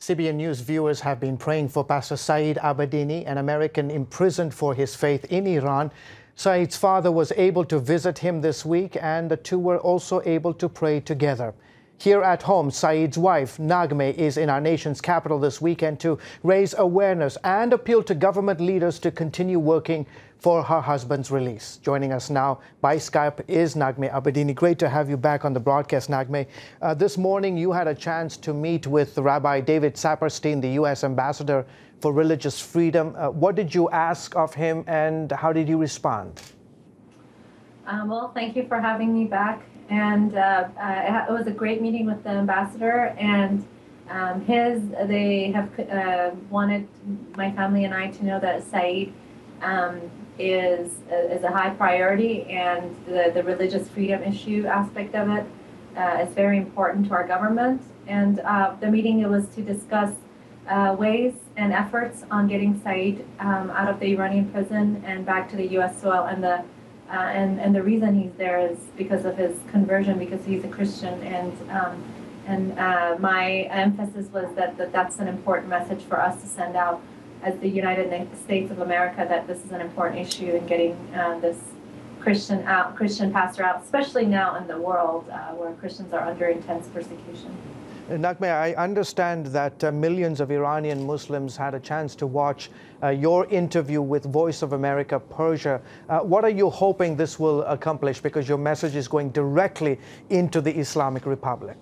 CBN News viewers have been praying for Pastor Saeed Abedini, an American imprisoned for his faith in Iran. Saeed's father was able to visit him this week, and the two were also able to pray together. Here at home, Saeed's wife, Naghmeh, is in our nation's capital this weekend to raise awareness and appeal to government leaders to continue working for her husband's release. Joining us now by Skype is Naghmeh Abedini. Great to have you back on the broadcast, Naghmeh. This morning, you had a chance to meet with Rabbi David Saperstein, the U.S. Ambassador for Religious Freedom. What did you ask of him, and how did he respond? Well, thank you for having me back. And it was a great meeting with the ambassador, and they have wanted my family and I to know that Saeed is a high priority, and the religious freedom issue aspect of it is very important to our government. And the meeting, it was to discuss ways and efforts on getting Saeed out of the Iranian prison and back to the U.S. soil. And the reason he's there is because of his conversion, because he's a Christian. And my emphasis was that that's an important message for us to send out as the United States of America, that this is an important issue in getting this Christian pastor out, especially now in the world where Christians are under intense persecution. Naghmeh, I understand that millions of Iranian Muslims had a chance to watch your interview with Voice of America Persia. What are you hoping this will accomplish, because your message is going directly into the Islamic Republic?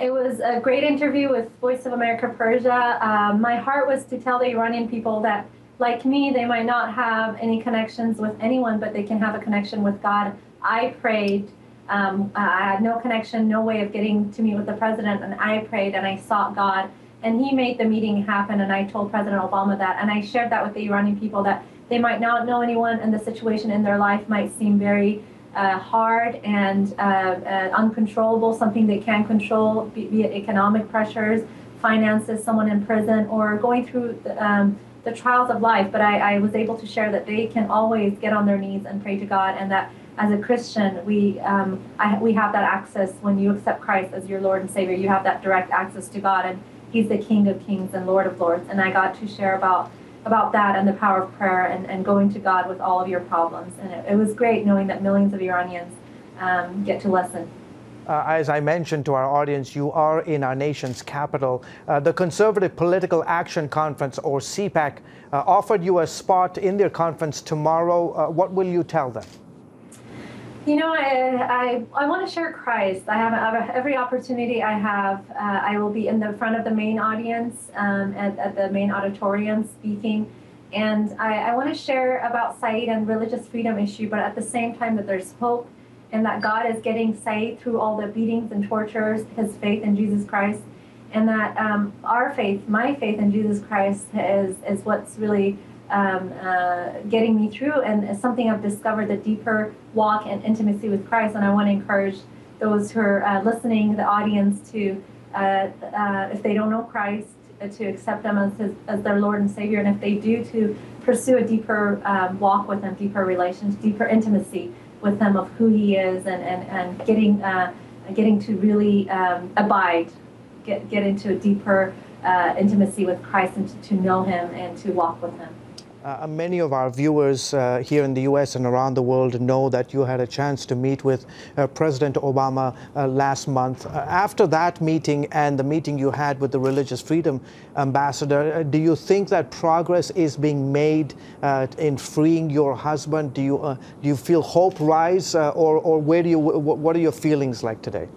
It was a great interview with Voice of America Persia. My heart was to tell the Iranian people that, like me, they might not have any connections with anyone, but they can have a connection with God. I prayed. I had no connection, no way of getting to meet with the president, and I prayed and I sought God, and he made the meeting happen. And I told President Obama that, and I shared that with the Iranian people, that they might not know anyone, and the situation in their life might seem very hard and uncontrollable, something they can't control, be it economic pressures, finances, someone in prison, or going through the trials of life. But I was able to share that they can always get on their knees and pray to God, and that as a Christian, we have that access. When you accept Christ as your Lord and Savior, you have that direct access to God, and He's the King of Kings and Lord of Lords. And I got to share about that and the power of prayer and going to God with all of your problems. And it was great knowing that millions of Iranians get to listen. As I mentioned to our audience, you are in our nation's capital. The Conservative Political Action Conference, or CPAC, offered you a spot in their conference tomorrow. What will you tell them? You know, I want to share Christ. I have every opportunity I have. I will be in the front of the main audience at the main auditorium speaking. And I want to share about Saeed and religious freedom issue, but at the same time that there's hope, and that God is getting Saeed through all the beatings and tortures, his faith in Jesus Christ, and that our faith, my faith in Jesus Christ, is what's really getting me through, and it's something I've discovered, the deeper walk and intimacy with Christ. And I want to encourage those who are listening, the audience, to if they don't know Christ, to accept Him as their Lord and Savior, and if they do, to pursue a deeper walk with Him, deeper relations, deeper intimacy with Him of who He is, and getting to really abide, get into a deeper intimacy with Christ, and to know Him and to walk with Him. Many of our viewers here in the U.S. and around the world know that you had a chance to meet with President Obama last month. After that meeting and the meeting you had with the Religious Freedom Ambassador, do you think that progress is being made in freeing your husband? Do you feel hope rise, or what are your feelings like today?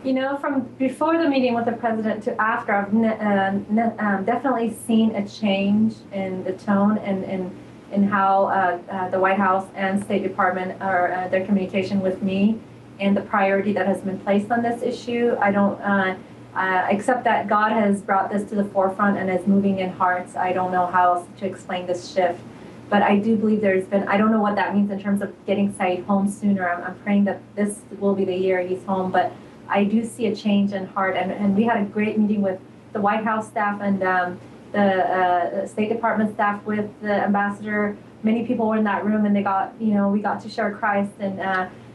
You know, from before the meeting with the president to after, I've definitely seen a change in the tone and in how the White House and State Department are their communication with me, and the priority that has been placed on this issue. I don't except that God has brought this to the forefront and is moving in hearts. I don't know how else to explain this shift, but I do believe there's been, I don't know what that means in terms of getting Saeed home sooner. I'm praying that this will be the year he's home, but I do see a change in heart, and we had a great meeting with the White House staff and the State Department staff with the ambassador. Many people were in that room, and we got to share Christ, and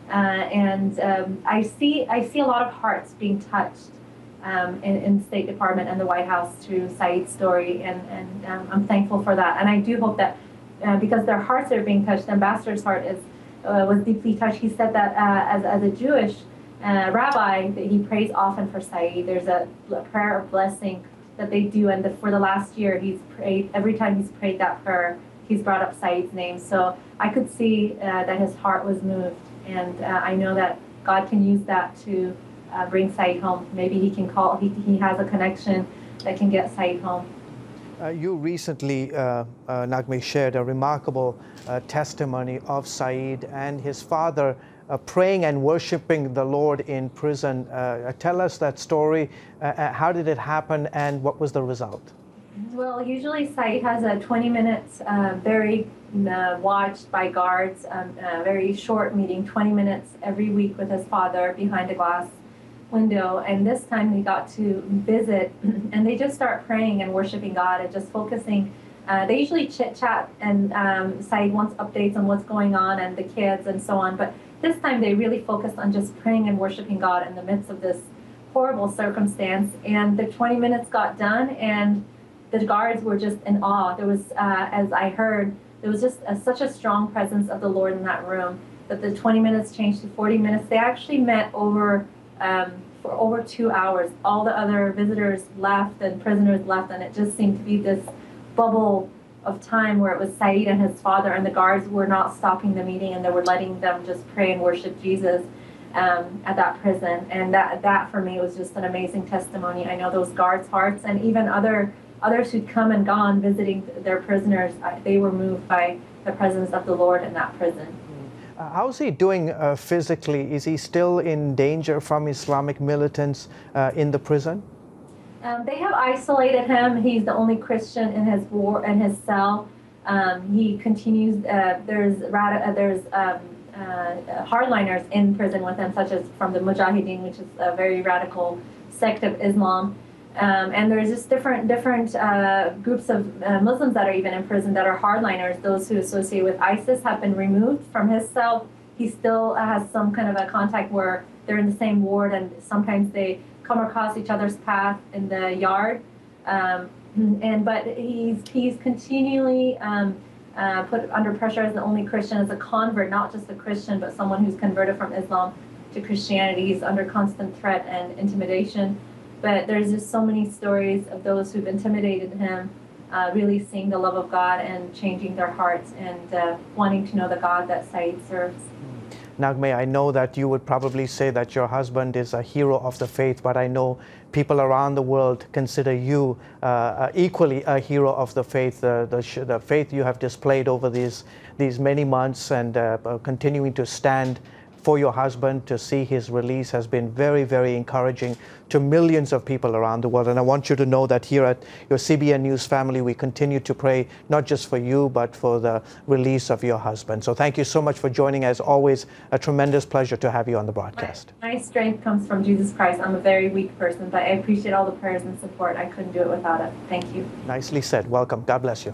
I see a lot of hearts being touched in the State Department and the White House through Saeed's story, and I'm thankful for that. And I do hope that because their hearts are being touched, the ambassador's heart was deeply touched. He said that as a Jewish rabbi, that he prays often for Saeed. There's a prayer of blessing that they do, and for the last year, he's prayed, every time he's prayed that prayer, he's brought up Saeed's name. So I could see that his heart was moved, and I know that God can use that to bring Saeed home. Maybe he can call, he has a connection that can get Saeed home. You recently, Naghmeh, shared a remarkable testimony of Saeed and his father praying and worshiping the Lord in prison. Tell us that story. How did it happen, and what was the result? Well, usually Saeed has a 20 minutes, very watched by guards, very short meeting, 20 minutes every week with his father behind a glass window. And this time we got to visit, and they just start praying and worshiping God and just focusing. They usually chit-chat, and Saeed wants updates on what's going on and the kids and so on. But this time they really focused on just praying and worshiping God in the midst of this horrible circumstance. And the 20 minutes got done, and the guards were just in awe. There was, as I heard, there was just such a strong presence of the Lord in that room that the 20 minutes changed to 40 minutes. They actually met for over 2 hours. All the other visitors left and prisoners left, and it just seemed to be this bubble of time where it was Saeed and his father, and the guards were not stopping the meeting, and they were letting them just pray and worship Jesus at that prison. And that for me was just an amazing testimony. I know those guards' hearts, and even others who'd come and gone visiting their prisoners, they were moved by the presence of the Lord in that prison. How's he doing physically? Is he still in danger from Islamic militants in the prison? They have isolated him. He's the only Christian in his cell. He continues. There's hardliners in prison with him, such as from the Mujahideen, which is a very radical sect of Islam. And there's just different groups of Muslims that are even in prison that are hardliners. Those who associate with ISIS have been removed from his cell. He still has some kind of a contact where they're in the same ward, and sometimes they come across each other's path in the yard. But he's continually put under pressure as the only Christian, as a convert, not just a Christian, but someone who's converted from Islam to Christianity. He's under constant threat and intimidation. But there's just so many stories of those who've intimidated him, really seeing the love of God and changing their hearts and wanting to know the God that Saeed serves. Naghmeh, I know that you would probably say that your husband is a hero of the faith, but I know people around the world consider you equally a hero of the faith. The faith you have displayed over these many months, and continuing to stand for your husband to see his release has been very, very encouraging to millions of people around the world. And I want you to know that here at your CBN News family, we continue to pray not just for you, but for the release of your husband. So thank you so much for joining. As always, a tremendous pleasure to have you on the broadcast. My strength comes from Jesus Christ. I'm a very weak person, but I appreciate all the prayers and support. I couldn't do it without it. Thank you. Nicely said. Welcome. God bless you.